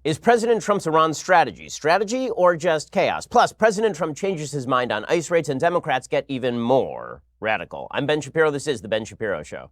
Is President Trump's Iran strategy or just chaos? Plus, President Trump changes his mind on ICE raids and Democrats get even more radical. I'm Ben Shapiro. This is The Ben Shapiro Show.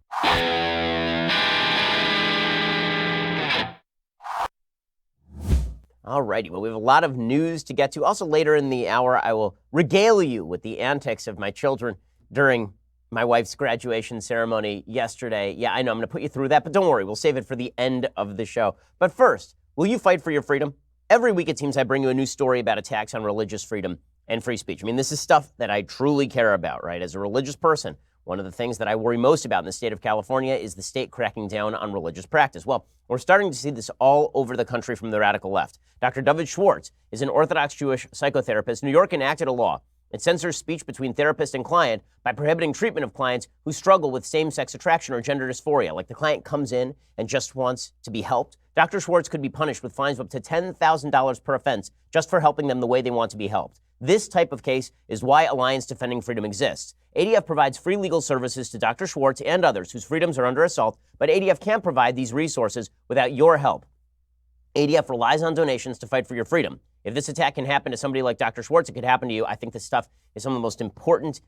Alrighty, well, we have a lot of news to get to. Also, later in the hour, I will regale you with the antics of my children during my wife's graduation ceremony yesterday. Yeah, I know, I'm going to put you through that, but don't worry, we'll save it for the end of the show. But first, will you fight for your freedom? Every week, it seems I bring you a new story about attacks on religious freedom and free speech. I mean, this is stuff that I truly care about, right? As a religious person, one of the things that I worry most about in the state of California is the state cracking down on religious practice. Well, we're starting to see this all over the country from the radical left. Dr. David Schwartz is an Orthodox Jewish psychotherapist. New York enacted a law that censors speech between therapist and client by prohibiting treatment of clients who struggle with same-sex attraction or gender dysphoria. Like the client comes in and just wants to be helped. Dr. Schwartz could be punished with fines of up to $10,000 per offense just for helping them the way they want to be helped. This type of case is why Alliance Defending Freedom exists. ADF provides free legal services to Dr. Schwartz and others whose freedoms are under assault, but ADF can't provide these resources without your help. ADF relies on donations to fight for your freedom. If this attack can happen to somebody like Dr. Schwartz, it could happen to you. I think this stuff is some of the most important.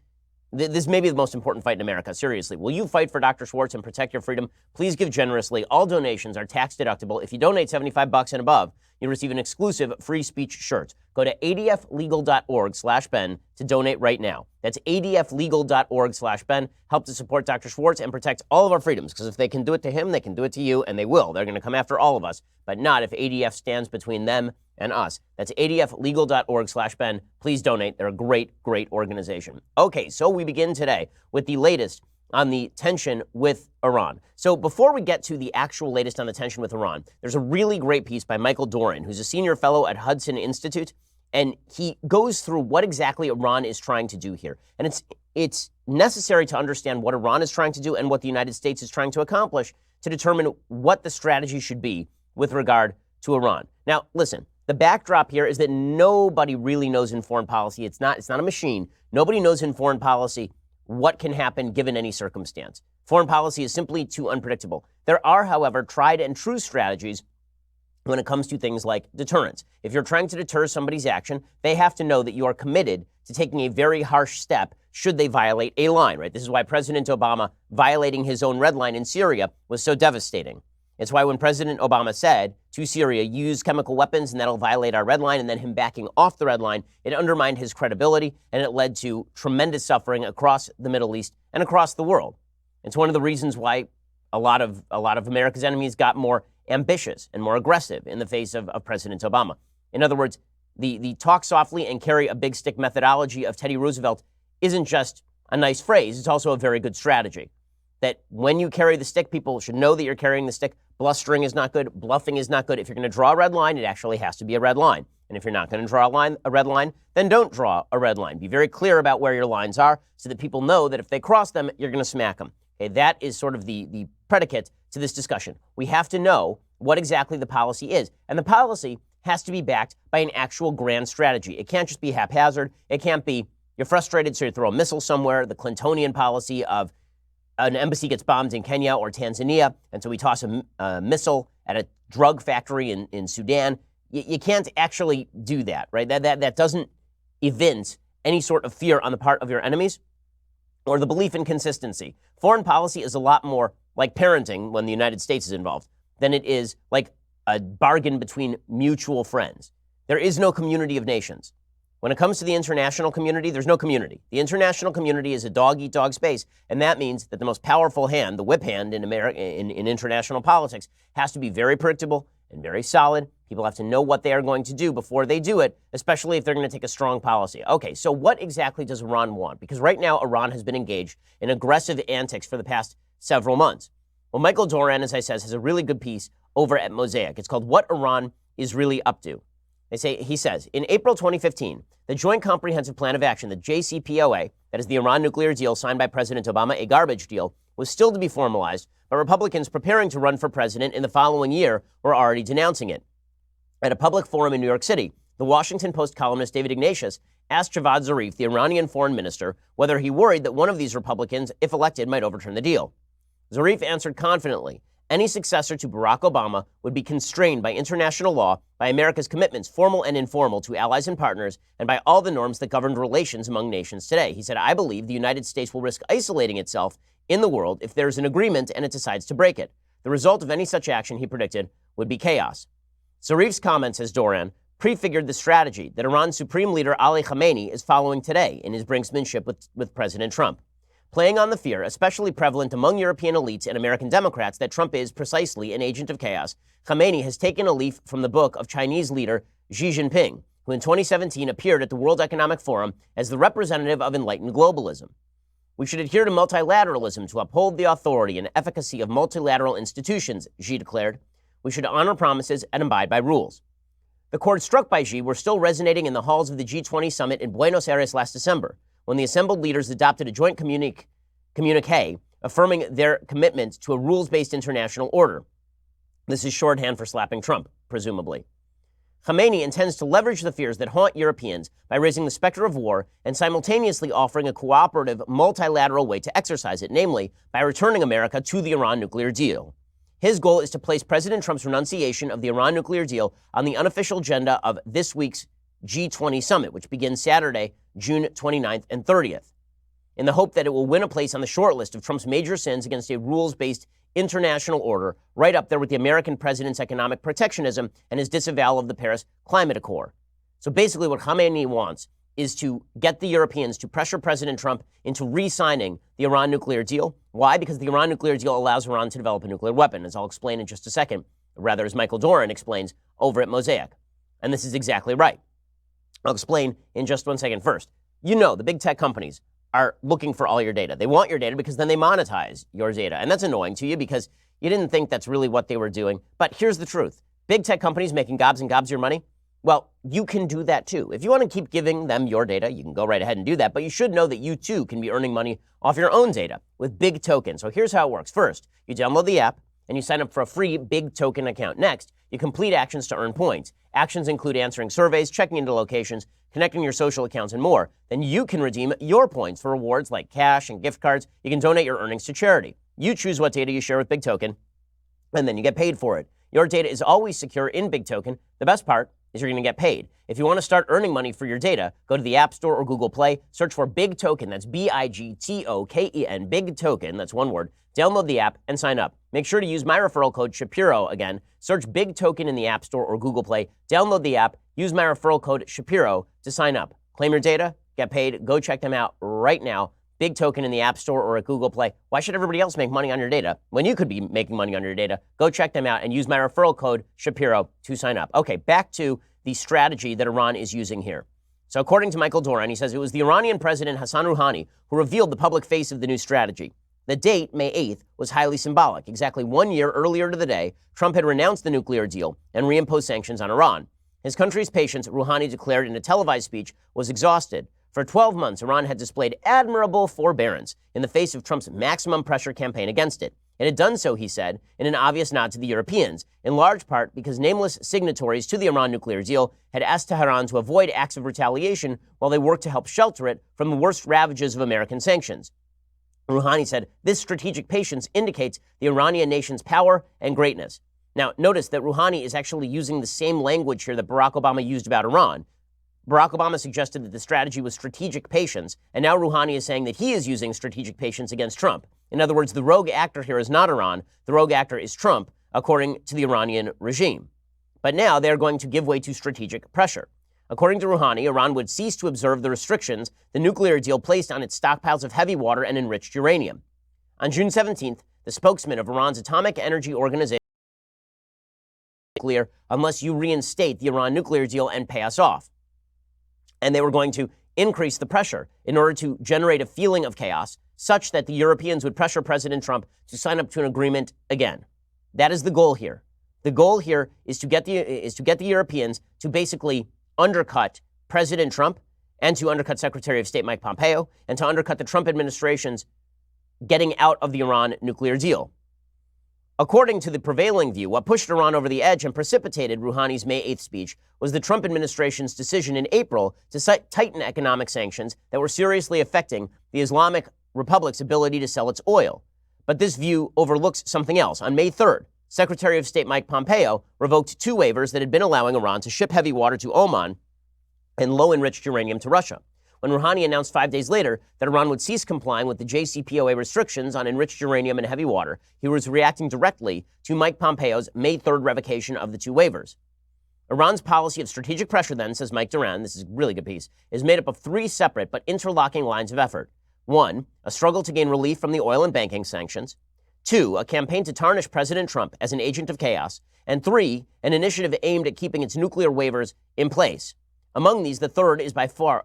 This may be the most important fight in America. Seriously, will you fight for Dr. Schwartz and protect your freedom? Please give generously. All donations are tax deductible. If you donate $75 and above, you receive an exclusive free speech shirt. Go to adflegal.org/Ben to donate right now. That's adflegal.org/Ben. Help to support Dr. Schwartz and protect all of our freedoms, because if they can do it to him, they can do it to you, and they will. They're going to come after all of us, but not if ADF stands between them and us. That's adflegal.org/Ben. Please donate. They're a great, great organization. Okay, so we begin today with the latest on the tension with Iran. So before we get to the actual latest on the tension with Iran, there's a really great piece by Michael Doran, who's a senior fellow at Hudson Institute, and he goes through what exactly Iran is trying to do here. And it's necessary to understand what Iran is trying to do and what the United States is trying to accomplish to determine what the strategy should be with regard to Iran. Now, listen, the backdrop here is that nobody really knows in foreign policy. It's not a machine. Nobody knows in foreign policy what can happen given any circumstance. Foreign policy is simply too unpredictable. There are, however, tried and true strategies when it comes to things like deterrence. If you're trying to deter somebody's action, they have to know that you are committed to taking a very harsh step should they violate a line, right? This is why President Obama violating his own red line in Syria was so devastating. It's why when President Obama said to Syria, use chemical weapons and that'll violate our red line, and then him backing off the red line, it undermined his credibility and it led to tremendous suffering across the Middle East and across the world. It's one of the reasons why a lot of America's enemies got more ambitious and more aggressive in the face of President Obama. In other words, the talk softly and carry a big stick methodology of Teddy Roosevelt isn't just a nice phrase, it's also a very good strategy. That when you carry the stick, people should know that you're carrying the stick. Blustering is not good. Bluffing is not good. If you're going to draw a red line, it actually has to be a red line. And if you're not going to draw a red line, then don't draw a red line. Be very clear about where your lines are so that people know that if they cross them, you're going to smack them. Okay, that is sort of the predicate to this discussion. We have to know what exactly the policy is. And the policy has to be backed by an actual grand strategy. It can't just be haphazard. It can't be you're frustrated, so you throw a missile somewhere, the Clintonian policy of an embassy gets bombed in Kenya or Tanzania, and so we toss a missile at a drug factory in Sudan. You can't actually do that, right? That doesn't evince any sort of fear on the part of your enemies or the belief in consistency. Foreign policy is a lot more like parenting when the United States is involved than it is like a bargain between mutual friends. There is no community of nations. When it comes to the international community, there's no community. The international community is a dog-eat-dog space, and that means that the most powerful hand, the whip hand in international politics, has to be very predictable and very solid. People have to know what they are going to do before they do it, especially if they're going to take a strong policy. Okay, so what exactly does Iran want? Because right now, Iran has been engaged in aggressive antics for the past several months. Well, Michael Doran, as I said, has a really good piece over at Mosaic. It's called What Iran is Really Up To. He says, in April 2015, the Joint Comprehensive Plan of Action, the JCPOA, that is the Iran nuclear deal signed by President Obama, a garbage deal, was still to be formalized, but Republicans preparing to run for president in the following year were already denouncing it. At a public forum in New York City, the Washington Post columnist David Ignatius asked Javad Zarif, the Iranian foreign minister, whether he worried that one of these Republicans, if elected, might overturn the deal. Zarif answered confidently, Any successor to Barack Obama would be constrained by international law, by America's commitments, formal and informal, to allies and partners, and by all the norms that govern relations among nations today. He said, I believe the United States will risk isolating itself in the world if there is an agreement and it decides to break it. The result of any such action, he predicted, would be chaos. Zarif's comment, says Doran, prefigured the strategy that Iran's Supreme Leader Ali Khamenei is following today in his brinksmanship with President Trump. Playing on the fear, especially prevalent among European elites and American Democrats, that Trump is precisely an agent of chaos, Khamenei has taken a leaf from the book of Chinese leader Xi Jinping, who in 2017 appeared at the World Economic Forum as the representative of enlightened globalism. We should adhere to multilateralism to uphold the authority and efficacy of multilateral institutions, Xi declared. We should honor promises and abide by rules. The chords struck by Xi were still resonating in the halls of the G20 summit in Buenos Aires last December, when the assembled leaders adopted a joint communique affirming their commitment to a rules-based international order. This is shorthand for slapping Trump, presumably. Khamenei intends to leverage the fears that haunt Europeans by raising the specter of war and simultaneously offering a cooperative, multilateral way to exercise it, namely by returning America to the Iran nuclear deal. His goal is to place President Trump's renunciation of the Iran nuclear deal on the unofficial agenda of this week's G20 summit, which begins Saturday, June 29th and 30th, in the hope that it will win a place on the short list of Trump's major sins against a rules-based international order, right up there with the American president's economic protectionism and his disavowal of the Paris Climate Accord. So basically what Khamenei wants is to get the Europeans to pressure President Trump into re-signing the Iran nuclear deal. Why? Because the Iran nuclear deal allows Iran to develop a nuclear weapon, as I'll explain in just a second, rather as Michael Doran explains over at Mosaic. And this is exactly right. I'll explain in just 1 second. First, you know the big tech companies are looking for all your data. They want your data because then they monetize your data. And that's annoying to you because you didn't think that's really what they were doing. But here's the truth. Big tech companies making gobs and gobs of your money, well, you can do that too. If you want to keep giving them your data, you can go right ahead and do that. But you should know that you too can be earning money off your own data with Big Token. So here's how it works. First, you download the app and you sign up for a free Big Token account. Next, you complete actions to earn points. Actions include answering surveys, checking into locations, connecting your social accounts, and more. Then you can redeem your points for rewards like cash and gift cards. You can donate your earnings to charity. You choose what data you share with Big Token, and then you get paid for it. Your data is always secure in Big Token. The best part is you're going to get paid. If you want to start earning money for your data, go to the App Store or Google Play, search for Big Token, that's BIGTOKEN, Big Token, that's one word. Download the app and sign up. Make sure to use my referral code Shapiro again. Search Big Token in the App Store or Google Play. Download the app. Use my referral code Shapiro to sign up. Claim your data, get paid. Go check them out right now. Big Token in the App Store or at Google Play. Why should everybody else make money on your data when you could be making money on your data? Go check them out and use my referral code Shapiro to sign up. Okay, back to the strategy that Iran is using here. So according to Michael Doran, he says it was the Iranian President Hassan Rouhani who revealed the public face of the new strategy. The date, May 8th, was highly symbolic. Exactly 1 year earlier to the day, Trump had renounced the nuclear deal and reimposed sanctions on Iran. His country's patience, Rouhani declared in a televised speech, was exhausted. For 12 months, Iran had displayed admirable forbearance in the face of Trump's maximum pressure campaign against it. It had done so, he said, in an obvious nod to the Europeans, in large part because nameless signatories to the Iran nuclear deal had asked Tehran to avoid acts of retaliation while they worked to help shelter it from the worst ravages of American sanctions. Rouhani said, this strategic patience indicates the Iranian nation's power and greatness. Now, notice that Rouhani is actually using the same language here that Barack Obama used about Iran. Barack Obama suggested that the strategy was strategic patience, and now Rouhani is saying that he is using strategic patience against Trump. In other words, the rogue actor here is not Iran. The rogue actor is Trump, according to the Iranian regime. But now they're going to give way to strategic pressure. According to Rouhani, Iran would cease to observe the restrictions the nuclear deal placed on its stockpiles of heavy water and enriched uranium. On June 17th, the spokesman of Iran's Atomic Energy Organization nuclear unless you reinstate the Iran nuclear deal and pay us off. And they were going to increase the pressure in order to generate a feeling of chaos such that the Europeans would pressure President Trump to sign up to an agreement again. That is the goal here. The goal here is to get the Europeans to basically undercut President Trump and to undercut Secretary of State Mike Pompeo and to undercut the Trump administration's getting out of the Iran nuclear deal. According to the prevailing view, what pushed Iran over the edge and precipitated Rouhani's May 8th speech was the Trump administration's decision in April to tighten economic sanctions that were seriously affecting the Islamic Republic's ability to sell its oil. But this view overlooks something else. On May 3rd, Secretary of State Mike Pompeo revoked 2 waivers that had been allowing Iran to ship heavy water to Oman and low-enriched uranium to Russia. When Rouhani announced 5 days later that Iran would cease complying with the JCPOA restrictions on enriched uranium and heavy water, he was reacting directly to Mike Pompeo's May 3rd revocation of the 2 waivers. Iran's policy of strategic pressure then, says Mike Duran, this is a really good piece, is made up of 3 separate but interlocking lines of effort. 1, a struggle to gain relief from the oil and banking sanctions. 2, a campaign to tarnish President Trump as an agent of chaos. And 3, an initiative aimed at keeping its nuclear waivers in place. Among these, the third is by far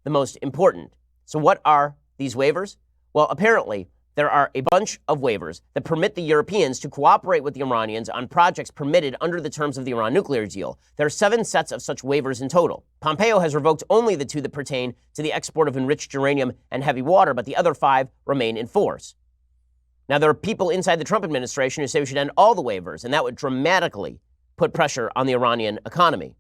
the most important. So what are these waivers? Well, apparently, there are a bunch of waivers that permit the Europeans to cooperate with the Iranians on projects permitted under the terms of the Iran nuclear deal. There are 7 sets of such waivers in total. Pompeo has revoked only the 2 that pertain to the export of enriched uranium and heavy water, but the other 5 remain in force. Now, there are people inside the Trump administration who say we should end all the waivers, and that would dramatically put pressure on the Iranian economy.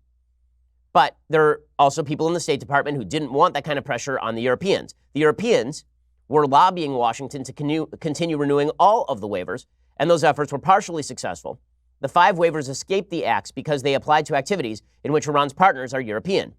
But there are also people in the State Department who didn't want that kind of pressure on the Europeans. The Europeans were lobbying Washington to continue renewing all of the waivers, and those efforts were partially successful. The 5 waivers escaped the axe because they applied to activities in which Iran's partners are European.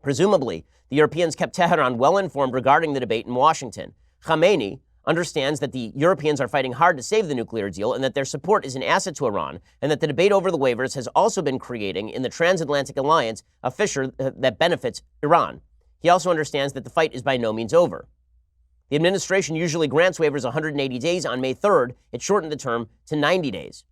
Presumably, the Europeans kept Tehran well informed regarding the debate in Washington. Khamenei understands that the Europeans are fighting hard to save the nuclear deal and that their support is an asset to Iran, and that the debate over the waivers has also been creating in the transatlantic alliance a fissure that benefits Iran. He also understands that the fight is by no means over. The administration usually grants waivers 180 days. On May 3rd, it shortened the term to 90 days.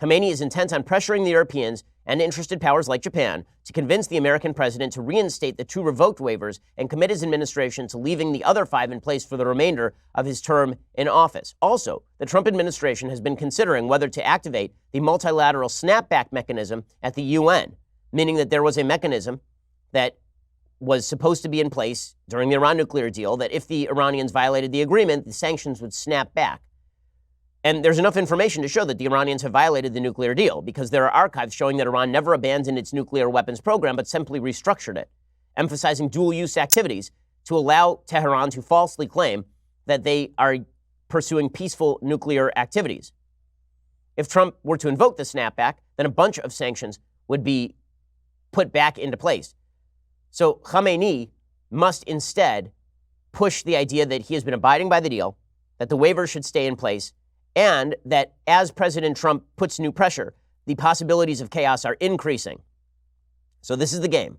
Khamenei is intent on pressuring the Europeans and interested powers like Japan to convince the American president to reinstate the 2 revoked waivers and commit his administration to leaving the other 5 in place for the remainder of his term in office. Also, the Trump administration has been considering whether to activate the multilateral snapback mechanism at the UN, meaning that there was a mechanism that was supposed to be in place during the Iran nuclear deal that if the Iranians violated the agreement, the sanctions would snap back. And there's enough information to show that the Iranians have violated the nuclear deal because there are archives showing that Iran never abandoned its nuclear weapons program but simply restructured it, emphasizing dual-use activities to allow Tehran to falsely claim that they are pursuing peaceful nuclear activities. If Trump were to invoke the snapback, then a bunch of sanctions would be put back into place. So Khamenei must instead push the idea that he has been abiding by the deal, that the waivers should stay in place, and that as President Trump puts new pressure, the possibilities of chaos are increasing. So this is the game.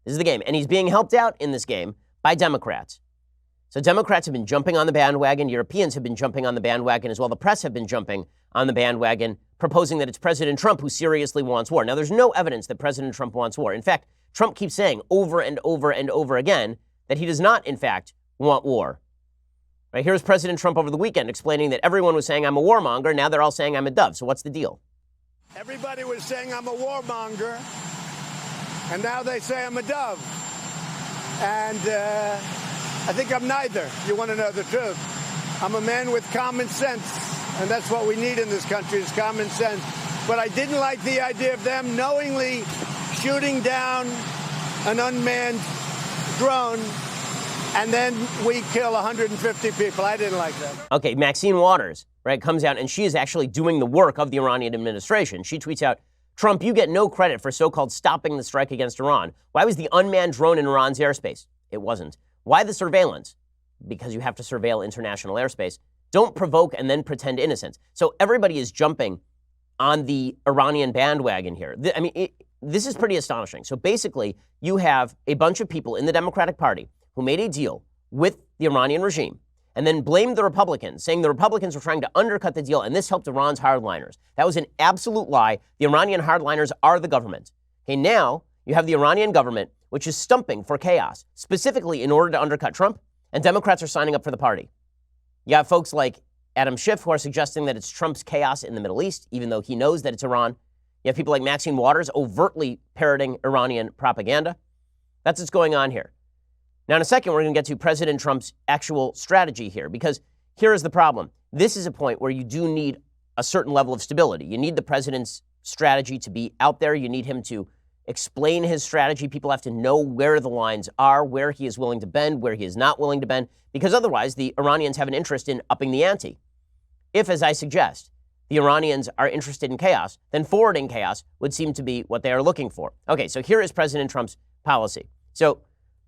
This is the game. And he's being helped out in this game by Democrats. So Democrats have been jumping on the bandwagon. Europeans have been jumping on the bandwagon as well. The press have been jumping on the bandwagon, proposing that it's President Trump who seriously wants war. Now, there's no evidence that President Trump wants war. In fact, Trump keeps saying over and over and over again that he does not, in fact, want war. Right, here's President Trump over the weekend explaining that everyone was saying I'm a warmonger. Now they're all saying I'm a dove. So what's the deal? Everybody was saying I'm a warmonger, and now they say I'm a dove. And I think I'm neither. You want to know the truth. I'm a man with common sense, and that's what we need in this country is common sense. But I didn't like the idea of them knowingly shooting down an unmanned drone, and then we kill 150 people. I didn't like that. Okay, Maxine Waters, right, comes out, and she is actually doing the work of the Iranian administration. She tweets out, Trump, you get no credit for so-called stopping the strike against Iran. Why was the unmanned drone in Iran's airspace? It wasn't. Why the surveillance? Because you have to surveil international airspace. Don't provoke and then pretend innocence. So everybody is jumping on the Iranian bandwagon here. This is pretty astonishing. So basically, you have a bunch of people in the Democratic Party who made a deal with the Iranian regime and then blamed the Republicans, saying the Republicans were trying to undercut the deal, and this helped Iran's hardliners. That was an absolute lie. The Iranian hardliners are the government. Okay, now you have the Iranian government, which is stumping for chaos, specifically in order to undercut Trump, and Democrats are signing up for the party. You got folks like Adam Schiff who are suggesting that it's Trump's chaos in the Middle East, even though he knows that it's Iran. You have people like Maxine Waters overtly parroting Iranian propaganda. That's what's going on here. Now, in a second, we're going to get to President Trump's actual strategy here, because here is the problem. This is a point where you do need a certain level of stability. You need the president's strategy to be out there. You need him to explain his strategy. People have to know where the lines are, where he is willing to bend, where he is not willing to bend, because otherwise the Iranians have an interest in upping the ante. If, as I suggest, the Iranians are interested in chaos, then forwarding chaos would seem to be what they are looking for. Okay, so here is President Trump's policy. So,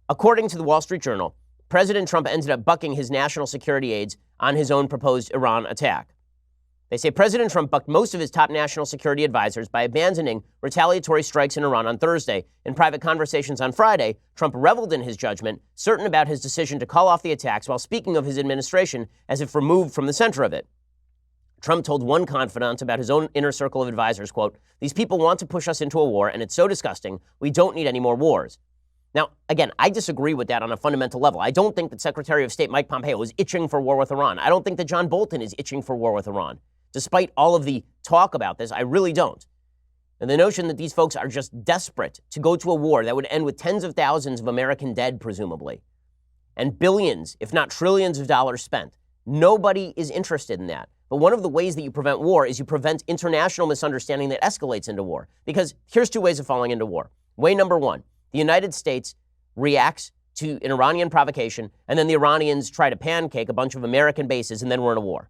according to the Wall Street Journal, President Trump ended up bucking his national security aides on his own proposed Iran attack. They say President Trump bucked most of his top national security advisors by abandoning retaliatory strikes in Iran on Thursday. In private conversations on Friday, Trump reveled in his judgment, certain about his decision to call off the attacks while speaking of his administration as if removed from the center of it. Trump told one confidant about his own inner circle of advisors, quote, "These people want to push us into a war, and it's so disgusting. We don't need any more wars." Now, again, I disagree with that on a fundamental level. I don't think that Secretary of State Mike Pompeo is itching for war with Iran. I don't think that John Bolton is itching for war with Iran. Despite all of the talk about this, I really don't. And the notion that these folks are just desperate to go to a war that would end with tens of thousands of American dead, presumably, and billions, if not trillions of dollars spent. Nobody is interested in that. But one of the ways that you prevent war is you prevent international misunderstanding that escalates into war. Because here's two ways of falling into war. Way number one, the United States reacts to an Iranian provocation, and then the Iranians try to pancake a bunch of American bases, and then we're in a war.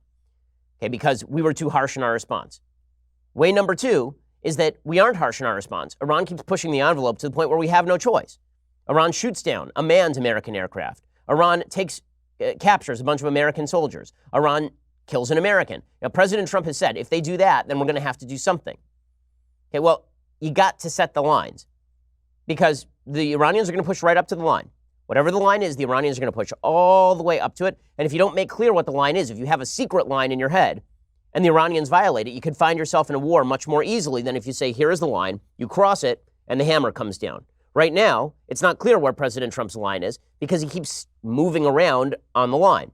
Okay, because we were too harsh in our response. Way number two is that we aren't harsh in our response. Iran keeps pushing the envelope to the point where we have no choice. Iran shoots down a manned American aircraft. Iran captures a bunch of American soldiers. Iran kills an American. Now, President Trump has said, if they do that, then we're going to have to do something. Okay, well, you got to set the lines because the Iranians are going to push right up to the line. Whatever the line is, the Iranians are going to push all the way up to it. And if you don't make clear what the line is, if you have a secret line in your head and the Iranians violate it, you could find yourself in a war much more easily than if you say, here is the line, you cross it, and the hammer comes down. Right now, it's not clear where President Trump's line is because he keeps moving around on the line.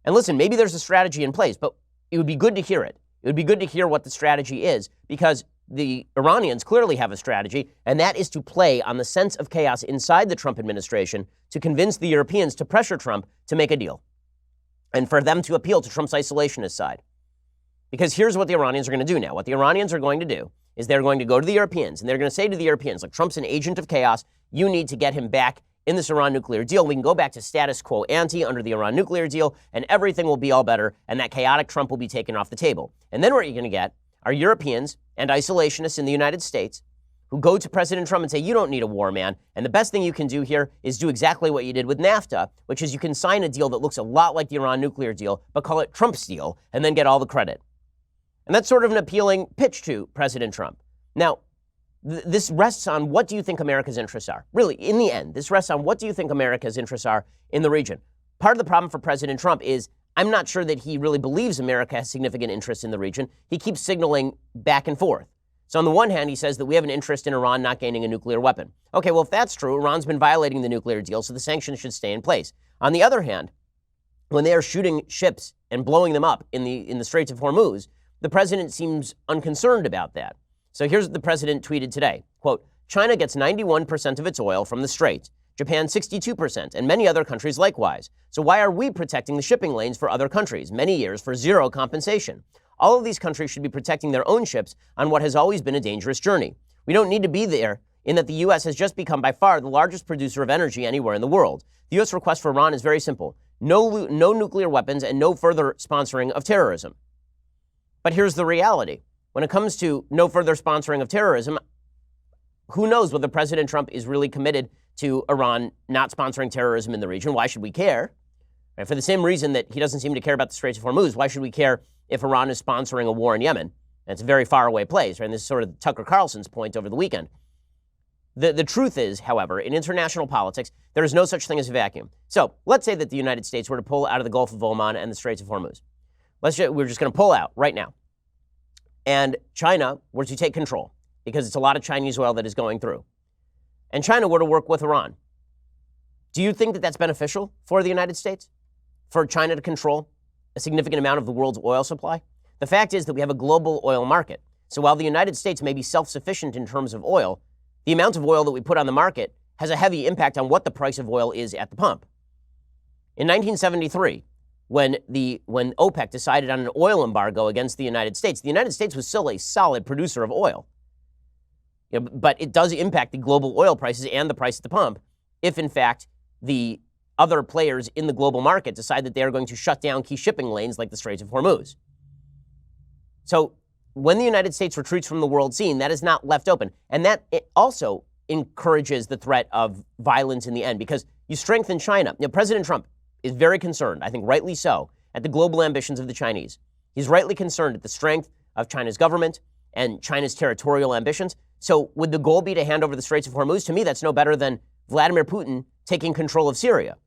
And listen, maybe there's a strategy in place, but it would be good to hear it. It would be good to hear what the strategy is because the Iranians clearly have a strategy, and that is to play on the sense of chaos inside the Trump administration to convince the Europeans to pressure Trump to make a deal and for them to appeal to Trump's isolationist side. Because here's what the Iranians are going to do now. What the Iranians are going to do is they're going to go to the Europeans, and they're going to say to the Europeans, like, Trump's an agent of chaos. You need to get him back in this Iran nuclear deal. We can go back to status quo ante under the Iran nuclear deal, and everything will be all better, and that chaotic Trump will be taken off the table. And then what you're going to get are Europeans and isolationists in the United States who go to President Trump and say, you don't need a war, man. And the best thing you can do here is do exactly what you did with NAFTA, which is you can sign a deal that looks a lot like the Iran nuclear deal, but call it Trump's deal, and then get all the credit. And that's sort of an appealing pitch to President Trump. Now, this rests on what do you think America's interests are? Really, in the end, this rests on what do you think America's interests are in the region? Part of the problem for President Trump is I'm not sure that he really believes America has significant interests in the region. He keeps signaling back and forth. So on the one hand, he says that we have an interest in Iran not gaining a nuclear weapon. Okay, well, if that's true, Iran's been violating the nuclear deal, so the sanctions should stay in place. On the other hand, when they are shooting ships and blowing them up in the Straits of Hormuz, the president seems unconcerned about that. So here's what the president tweeted today. Quote, China gets 91% of its oil from the Strait, Japan 62%, and many other countries likewise. So why are we protecting the shipping lanes for other countries, many years for zero compensation? All of these countries should be protecting their own ships on what has always been a dangerous journey. We don't need to be there in that the U.S. has just become by far the largest producer of energy anywhere in the world. The U.S. request for Iran is very simple. No nuclear weapons and no further sponsoring of terrorism. But here's the reality. When it comes to no further sponsoring of terrorism, who knows whether President Trump is really committed to Iran not sponsoring terrorism in the region? Why should we care? And for the same reason that he doesn't seem to care about the Straits of Hormuz, why should we care if Iran is sponsoring a war in Yemen? And it's a very far away place, right? And this is sort of Tucker Carlson's point over the weekend. The truth is, however, in international politics, there is no such thing as a vacuum. So let's say that the United States were to pull out of the Gulf of Oman and the Straits of Hormuz. We're just going to pull out right now. And China were to take control because it's a lot of Chinese oil that is going through. And China were to work with Iran. Do you think that that's beneficial for the United States? For China to control a significant amount of the world's oil supply? The fact is that we have a global oil market. So while the United States may be self-sufficient in terms of oil, the amount of oil that we put on the market has a heavy impact on what the price of oil is at the pump. In 1973, when OPEC decided on an oil embargo against the United States was still a solid producer of oil. But it does impact the global oil prices and the price at the pump if, in fact, the other players in the global market decide that they are going to shut down key shipping lanes like the Straits of Hormuz. So when the United States retreats from the world scene, that is not left open. And that it also encourages the threat of violence in the end, because you strengthen China. President Trump is very concerned, I think rightly so, at the global ambitions of the Chinese. He's rightly concerned at the strength of China's government and China's territorial ambitions. So would the goal be to hand over the Straits of Hormuz? To me, that's no better than Vladimir Putin taking control of Syria.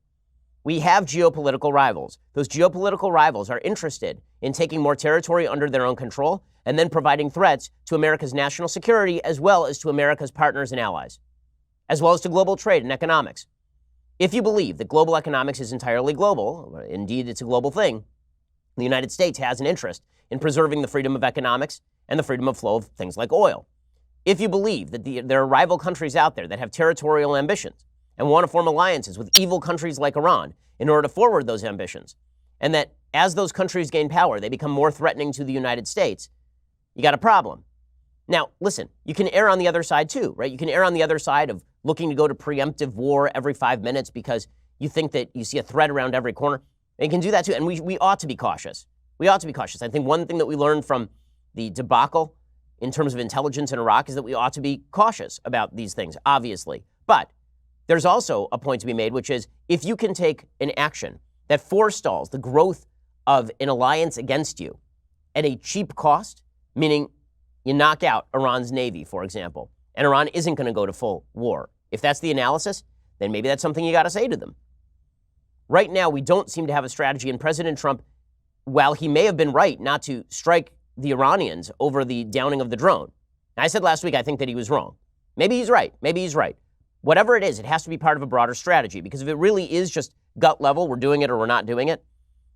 We have geopolitical rivals. Those geopolitical rivals are interested in taking more territory under their own control and then providing threats to America's national security, as well as to America's partners and allies, as well as to global trade and economics. If you believe that global economics is entirely global, indeed it's a global thing, the United States has an interest in preserving the freedom of economics and the freedom of flow of things like oil. If you believe that there are rival countries out there that have territorial ambitions and want to form alliances with evil countries like Iran in order to forward those ambitions, and that as those countries gain power, they become more threatening to the United States, you got a problem. Now, listen, you can err on the other side too, right? You can err on the other side of looking to go to preemptive war every 5 minutes because you think that you see a threat around every corner. And you can do that too, and we ought to be cautious. We ought to be cautious. I think one thing that we learned from the debacle in terms of intelligence in Iraq is that we ought to be cautious about these things, obviously. But there's also a point to be made, which is if you can take an action that forestalls the growth of an alliance against you at a cheap cost, meaning you knock out Iran's navy, for example, and Iran isn't going to go to full war. If that's the analysis, then maybe that's something you got to say to them. Right now, we don't seem to have a strategy, and President Trump, while he may have been right not to strike the Iranians over the downing of the drone, I said last week I think that he was wrong. Maybe he's right. Maybe he's right. Whatever it is, it has to be part of a broader strategy, because if it really is just gut level, we're doing it or we're not doing it,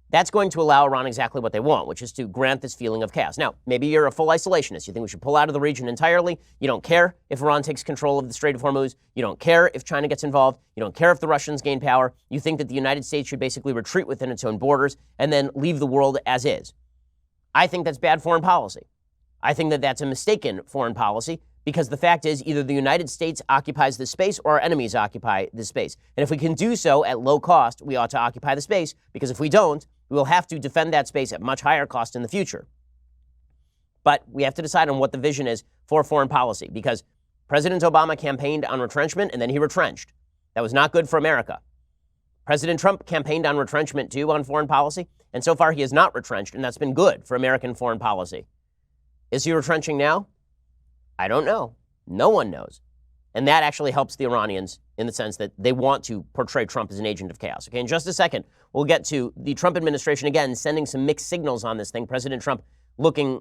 that's going to allow Iran exactly what they want, which is to grant this feeling of chaos. Now, maybe you're a full isolationist. You think we should pull out of the region entirely. You don't care if Iran takes control of the Strait of Hormuz. You don't care if China gets involved. You don't care if the Russians gain power. You think that the United States should basically retreat within its own borders and then leave the world as is. I think that's bad foreign policy. I think that that's a mistaken foreign policy, because the fact is either the United States occupies this space or our enemies occupy this space. And if we can do so at low cost, we ought to occupy the space, because if we don't, we will have to defend that space at much higher cost in the future. But we have to decide on what the vision is for foreign policy, because President Obama campaigned on retrenchment and then he retrenched. That was not good for America. President Trump campaigned on retrenchment too on foreign policy, and so far he has not retrenched, and that's been good for American foreign policy. Is he retrenching now? I don't know. No one knows. And that actually helps the Iranians in the sense that they want to portray Trump as an agent of chaos. Okay, in just a second, we'll get to the Trump administration again sending some mixed signals on this thing. President Trump looking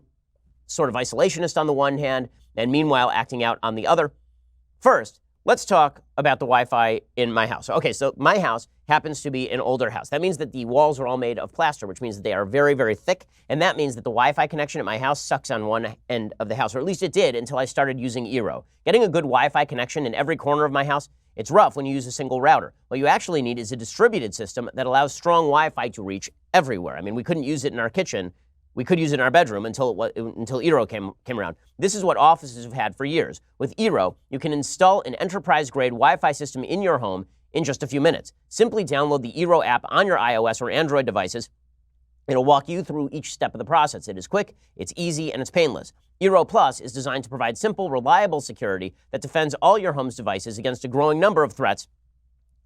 sort of isolationist on the one hand and meanwhile acting out on the other. First, let's talk about the Wi-Fi in my house. Okay, so my house happens to be an older house. That means that the walls are all made of plaster, which means that they are very, very thick. And that means that the Wi-Fi connection at my house sucks on one end of the house, or at least it did until I started using Eero. Getting a good Wi-Fi connection in every corner of my house, it's rough when you use a single router. What you actually need is a distributed system that allows strong Wi-Fi to reach everywhere. I mean, we couldn't use it in our kitchen. We could use it in our bedroom until Eero came around. This is what offices have had for years. With Eero, you can install an enterprise-grade Wi-Fi system in your home in just a few minutes. Simply download the Eero app on your iOS or Android devices. It'll walk you through each step of the process. It is quick, it's easy, and it's painless. Eero Plus is designed to provide simple, reliable security that defends all your home's devices against a growing number of threats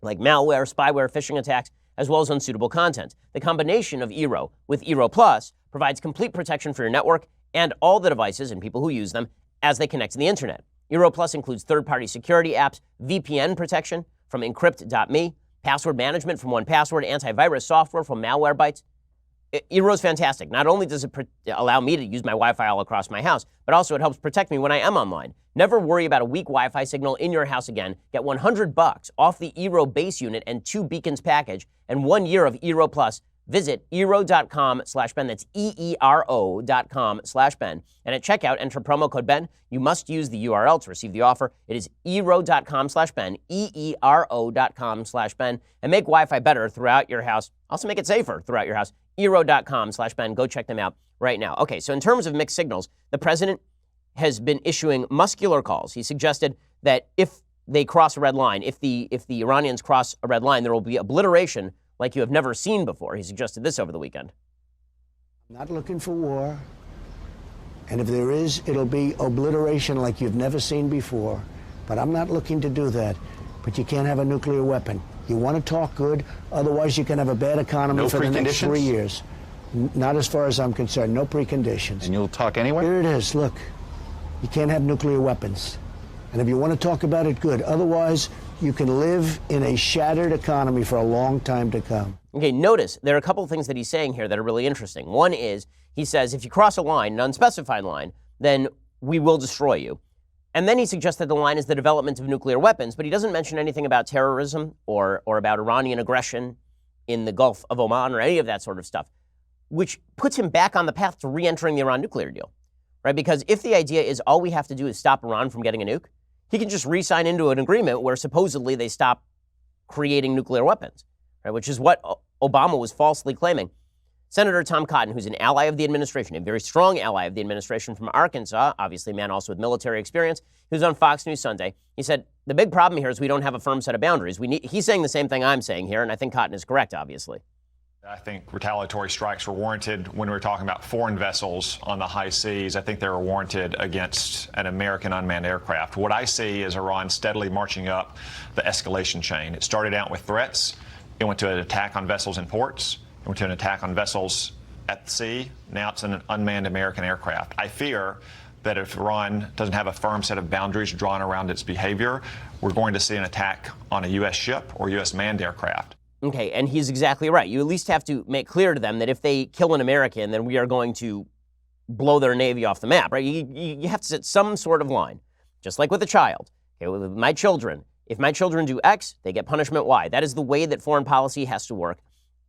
like malware, spyware, phishing attacks, as well as unsuitable content. The combination of Eero with Eero Plus provides complete protection for your network and all the devices and people who use them as they connect to the internet. Eero Plus includes third-party security apps, VPN protection from Encrypt.me, password management from 1Password, antivirus software from Malwarebytes. Eero is fantastic. Not only does it allow me to use my Wi-Fi all across my house, but also it helps protect me when I am online. Never worry about a weak Wi-Fi signal in your house again. Get $100 off the Eero base unit and 2 beacons package and 1 year of Eero Plus. Visit Eero.com/Ben. That's EERO.com/Ben. And at checkout, enter promo code Ben. You must use the URL to receive the offer. It is Eero.com/Ben, EERO.com/Ben. And make Wi-Fi better throughout your house. Also make it safer throughout your house. Eero.com/Ben. Go check them out right now. Okay, so in terms of mixed signals, the president has been issuing muscular calls. He suggested that if they cross a red line, if the Iranians cross a red line, there will be obliteration like you have never seen before. He suggested this over the weekend. I'm not looking for war. And if there is, it'll be obliteration like you've never seen before. But I'm not looking to do that. But you can't have a nuclear weapon. You want to talk good, otherwise you can have a bad economy for the next 3 years. Not as far as I'm concerned. No preconditions. And you'll talk anyway? Here it is. Look, you can't have nuclear weapons. And if you want to talk about it, good. Otherwise, you can live in a shattered economy for a long time to come. Okay, notice there are a couple of things that he's saying here that are really interesting. One is, he says, if you cross a line, an unspecified line, then we will destroy you. And then he suggests that the line is the development of nuclear weapons, but he doesn't mention anything about terrorism or about Iranian aggression in the Gulf of Oman or any of that sort of stuff, which puts him back on the path to re-entering the Iran nuclear deal, right? Because if the idea is all we have to do is stop Iran from getting a nuke, he can just re-sign into an agreement where supposedly they stop creating nuclear weapons, right? Which is what Obama was falsely claiming. Senator Tom Cotton, who's an ally of the administration, a very strong ally of the administration from Arkansas, obviously a man also with military experience, who's on Fox News Sunday, he said, the big problem here is we don't have a firm set of boundaries. He's saying the same thing I'm saying here, and I think Cotton is correct, obviously. I think retaliatory strikes were warranted when we were talking about foreign vessels on the high seas. I think they were warranted against an American unmanned aircraft. What I see is Iran steadily marching up the escalation chain. It started out with threats. It went to an attack on vessels in ports. It went to an attack on vessels at sea. Now it's an unmanned American aircraft. I fear that if Iran doesn't have a firm set of boundaries drawn around its behavior, we're going to see an attack on a U.S. ship or U.S. manned aircraft. Okay, and he's exactly right. You at least have to make clear to them that if they kill an American, then we are going to blow their Navy off the map, right? You have to set some sort of line, just like with a child. Okay, with my children, if my children do X, they get punishment Y. That is the way that foreign policy has to work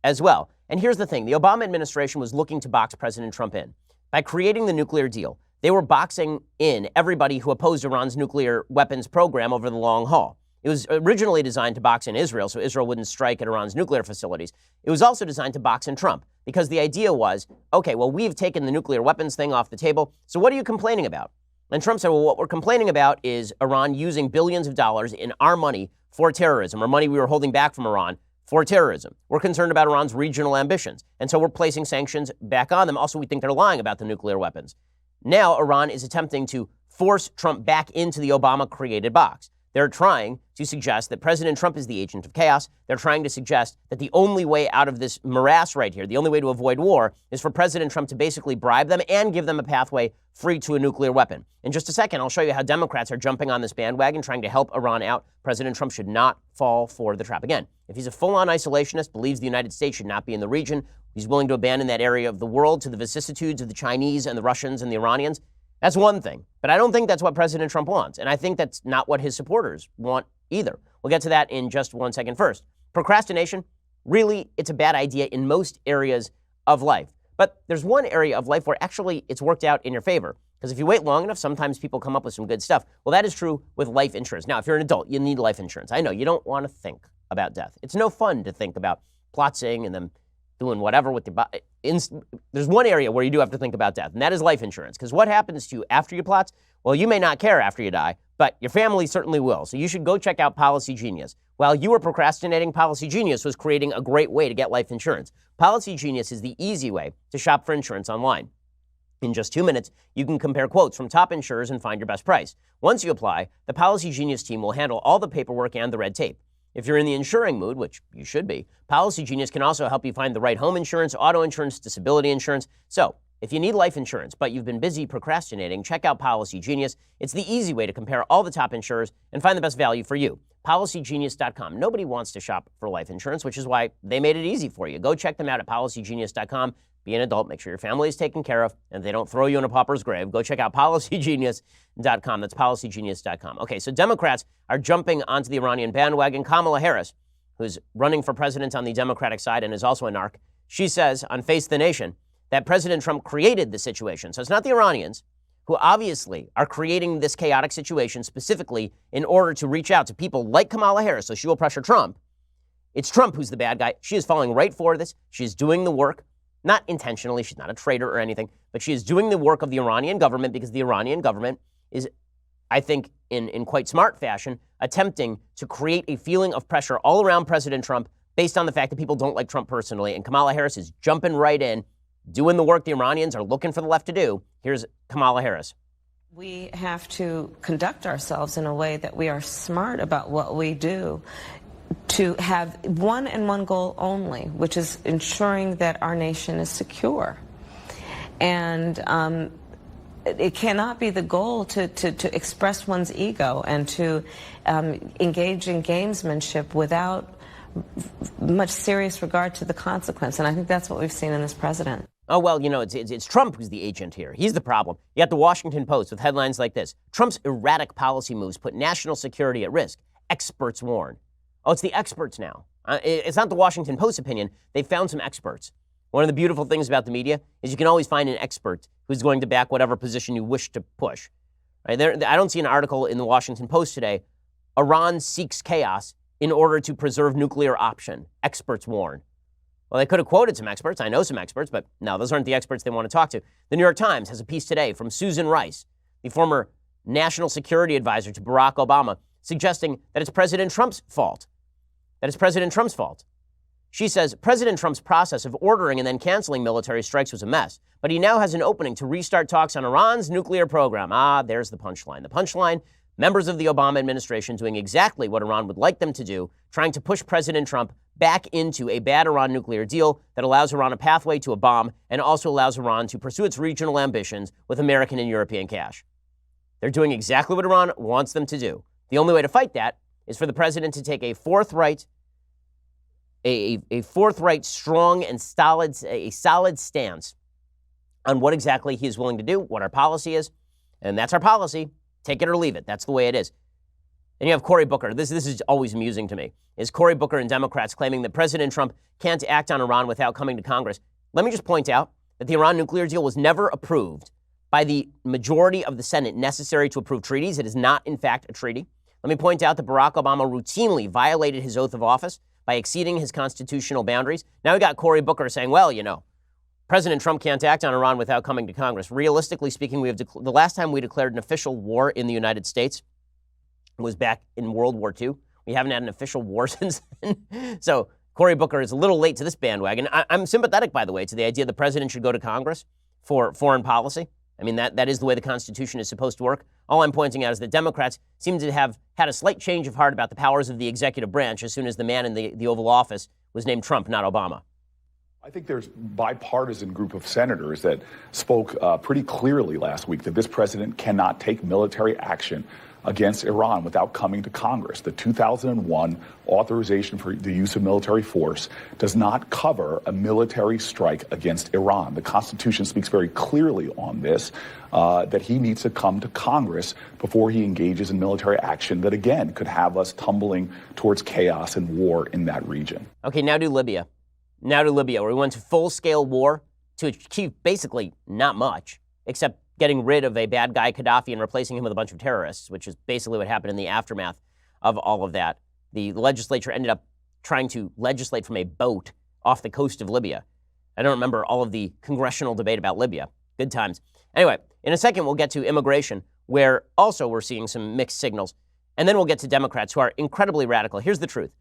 as well. And here's the thing. The Obama administration was looking to box President Trump in. By creating the nuclear deal, they were boxing in everybody who opposed Iran's nuclear weapons program over the long haul. It was originally designed to box in Israel, so Israel wouldn't strike at Iran's nuclear facilities. It was also designed to box in Trump, because the idea was, okay, well, we've taken the nuclear weapons thing off the table, so what are you complaining about? And Trump said, well, what we're complaining about is Iran using billions of dollars in our money for terrorism, or money we were holding back from Iran for terrorism. We're concerned about Iran's regional ambitions, and so we're placing sanctions back on them. Also, we think they're lying about the nuclear weapons. Now, Iran is attempting to force Trump back into the Obama-created box. They're trying to suggest that President Trump is the agent of chaos. They're trying to suggest that the only way out of this morass right here, the only way to avoid war, is for President Trump to basically bribe them and give them a pathway free to a nuclear weapon. In just a second, I'll show you how Democrats are jumping on this bandwagon, trying to help Iran out. President Trump should not fall for the trap. Again, if he's a full-on isolationist, believes the United States should not be in the region, he's willing to abandon that area of the world to the vicissitudes of the Chinese and the Russians and the Iranians, that's one thing. But I don't think that's what President Trump wants. And I think that's not what his supporters want either. We'll get to that in just 1 second. First, procrastination, really, it's a bad idea in most areas of life. But there's one area of life where actually it's worked out in your favor. Because if you wait long enough, sometimes people come up with some good stuff. Well, that is true with life insurance. Now, if you're an adult, you need life insurance. I know you don't want to think about death. It's no fun to think about plotzing and then doing whatever with your body. There's one area where you do have to think about death, and that is life insurance. Because what happens to you after you plot? Well, you may not care after you die, but your family certainly will. So you should go check out Policy Genius. While you were procrastinating, Policy Genius was creating a great way to get life insurance. Policy Genius is the easy way to shop for insurance online. In just 2 minutes, you can compare quotes from top insurers and find your best price. Once you apply, the Policy Genius team will handle all the paperwork and the red tape. If you're in the insuring mood, which you should be, Policy Genius can also help you find the right home insurance, auto insurance, disability insurance. So, if you need life insurance, but you've been busy procrastinating, check out Policy Genius. It's the easy way to compare all the top insurers and find the best value for you. PolicyGenius.com. Nobody wants to shop for life insurance, which is why they made it easy for you. Go check them out at PolicyGenius.com. Be an adult, make sure your family is taken care of, and they don't throw you in a pauper's grave. Go check out PolicyGenius.com. That's PolicyGenius.com. Okay, so Democrats are jumping onto the Iranian bandwagon. Kamala Harris, who's running for president on the Democratic side and is also a narc, she says on Face the Nation that President Trump created the situation. So it's not the Iranians, who obviously are creating this chaotic situation specifically in order to reach out to people like Kamala Harris, so she will pressure Trump. It's Trump who's the bad guy. She is falling right for this. She's doing the work. Not intentionally, she's not a traitor or anything, but she is doing the work of the Iranian government because the Iranian government is, I think, in quite smart fashion, attempting to create a feeling of pressure all around President Trump based on the fact that people don't like Trump personally. And Kamala Harris is jumping right in, doing the work the Iranians are looking for the left to do. Here's Kamala Harris. We have to conduct ourselves in a way that we are smart about what we do, to have one and one goal only, which is ensuring that our nation is secure. And it cannot be the goal to express one's ego and to engage in gamesmanship without much serious regard to the consequence. And I think that's what we've seen in this president. Oh, well, you know, it's Trump who's the agent here. He's the problem. You got the Washington Post with headlines like this. Trump's erratic policy moves put national security at risk. Experts warn. Oh, it's the experts now. It's not the Washington Post opinion. They found some experts. One of the beautiful things about the media is you can always find an expert who's going to back whatever position you wish to push. Right? I don't see an article in the Washington Post today. Iran seeks chaos in order to preserve nuclear option. Experts warn. Well, they could have quoted some experts. I know some experts, but no, those aren't the experts they want to talk to. The New York Times has a piece today from Susan Rice, the former national security advisor to Barack Obama, suggesting that it's President Trump's fault. That it's President Trump's fault. She says President Trump's process of ordering and then canceling military strikes was a mess, but he now has an opening to restart talks on Iran's nuclear program. There's the punchline. The punchline, members of the Obama administration doing exactly what Iran would like them to do, trying to push President Trump back into a bad Iran nuclear deal that allows Iran a pathway to a bomb and also allows Iran to pursue its regional ambitions with American and European cash. They're doing exactly what Iran wants them to do. The only way to fight that is for the president to take a forthright, strong and solid stance on what exactly he is willing to do, what our policy is, and that's our policy. Take it or leave it. That's the way it is. And you have Cory Booker. This is always amusing to me, is Cory Booker and Democrats claiming that President Trump can't act on Iran without coming to Congress. Let me just point out that the Iran nuclear deal was never approved by the majority of the Senate necessary to approve treaties. It is not, in fact, a treaty. Let me point out that Barack Obama routinely violated his oath of office by exceeding his constitutional boundaries. Now we got Cory Booker saying, well, you know, President Trump can't act on Iran without coming to Congress. Realistically speaking, the last time we declared an official war in the United States was back in World War II. We haven't had an official war since then. So Cory Booker is a little late to this bandwagon. I'm sympathetic, by the way, to the idea the president should go to Congress for foreign policy. I mean, that is the way the Constitution is supposed to work. All I'm pointing out is that Democrats seem to have had a slight change of heart about the powers of the executive branch as soon as the man in the Oval Office was named Trump, not Obama. I think there's a bipartisan group of senators that spoke pretty clearly last week that this president cannot take military action against Iran without coming to Congress. The 2001 authorization for the use of military force does not cover a military strike against Iran. The Constitution speaks very clearly on this, that he needs to come to Congress before he engages in military action that, again, could have us tumbling towards chaos and war in that region. Okay, now to Libya. Where we went to full-scale war to achieve basically not much, except getting rid of a bad guy, Gaddafi, and replacing him with a bunch of terrorists, which is basically what happened in the aftermath of all of that. The legislature ended up trying to legislate from a boat off the coast of Libya. I don't remember all of the congressional debate about Libya. Good times. Anyway, in a second, we'll get to immigration, where also we're seeing some mixed signals. And then we'll get to Democrats, who are incredibly radical. Here's the truth.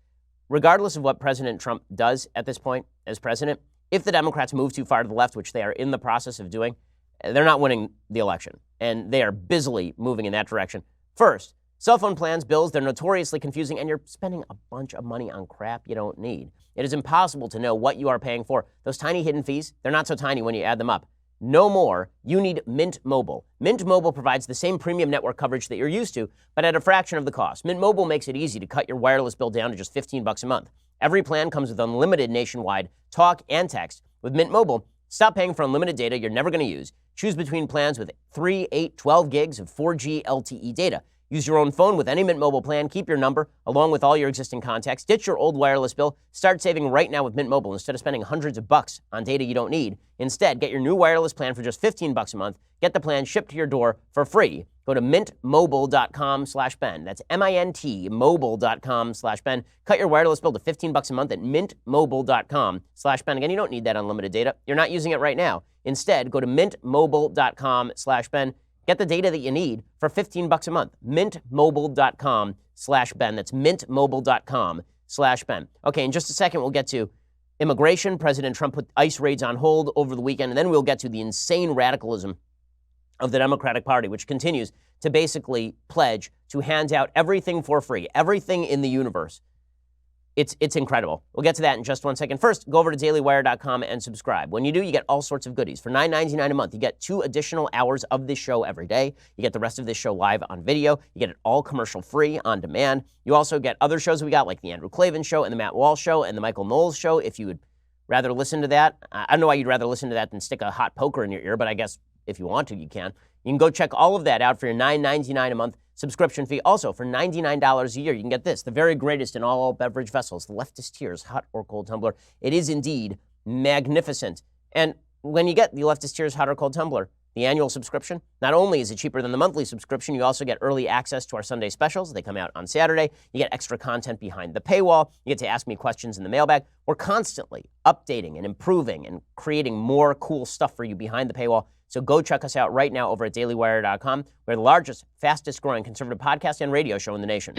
Regardless of what President Trump does at this point as president, if the Democrats move too far to the left, which they are in the process of doing, they're not winning the election. And they are busily moving in that direction. First, cell phone plans, bills, they're notoriously confusing, and you're spending a bunch of money on crap you don't need. It is impossible to know what you are paying for. Those tiny hidden fees, they're not so tiny when you add them up. No more. You need Mint Mobile. Mint Mobile provides the same premium network coverage that you're used to, but at a fraction of the cost. Mint Mobile makes it easy to cut your wireless bill down to just $15 a month. Every plan comes with unlimited nationwide talk and text. With Mint Mobile, stop paying for unlimited data you're never going to use. Choose between plans with 3, 8, 12 gigs of 4G LTE data. Use your own phone with any Mint Mobile plan. Keep your number along with all your existing contacts. Ditch your old wireless bill. Start saving right now with Mint Mobile instead of spending hundreds of bucks on data you don't need. Instead, get your new wireless plan for just $15 a month. Get the plan shipped to your door for free. Go to mintmobile.com/Ben. That's MINT mobile.com/Ben. Cut your wireless bill to $15 a month at mintmobile.com/Ben. Again, you don't need that unlimited data. You're not using it right now. Instead, go to mintmobile.com/Ben. Get the data that you need for $15 a month. Mintmobile.com/Ben. That's mintmobile.com/Ben. Okay, in just a second, we'll get to immigration. President Trump put ICE raids on hold over the weekend, and then we'll get to the insane radicalism of the Democratic Party, which continues to basically pledge to hand out everything for free, everything in the universe. It's incredible. We'll get to that in just one second. First, go over to DailyWire.com and subscribe. When you do, you get all sorts of goodies. For $9.99 a month, you get 2 additional hours of this show every day. You get the rest of this show live on video. You get it all commercial-free on demand. You also get other shows we got, like the Andrew Klavan Show and the Matt Walsh Show and the Michael Knowles Show. If you would rather listen to that, I don't know why you'd rather listen to that than stick a hot poker in your ear, but I guess if you want to, you can. You can go check all of that out for your $9.99 a month subscription fee. Also, for $99 a year, you can get this, the very greatest in all beverage vessels, the Leftist Tears Hot or Cold Tumbler. It is indeed magnificent. And when you get the Leftist Tears Hot or Cold Tumbler, the annual subscription, not only is it cheaper than the monthly subscription, you also get early access to our Sunday specials. They come out on Saturday. You get extra content behind the paywall. You get to ask me questions in the mailbag. We're constantly updating and improving and creating more cool stuff for you behind the paywall. So go check us out right now over at DailyWire.com. We're the largest, fastest growing conservative podcast and radio show in the nation.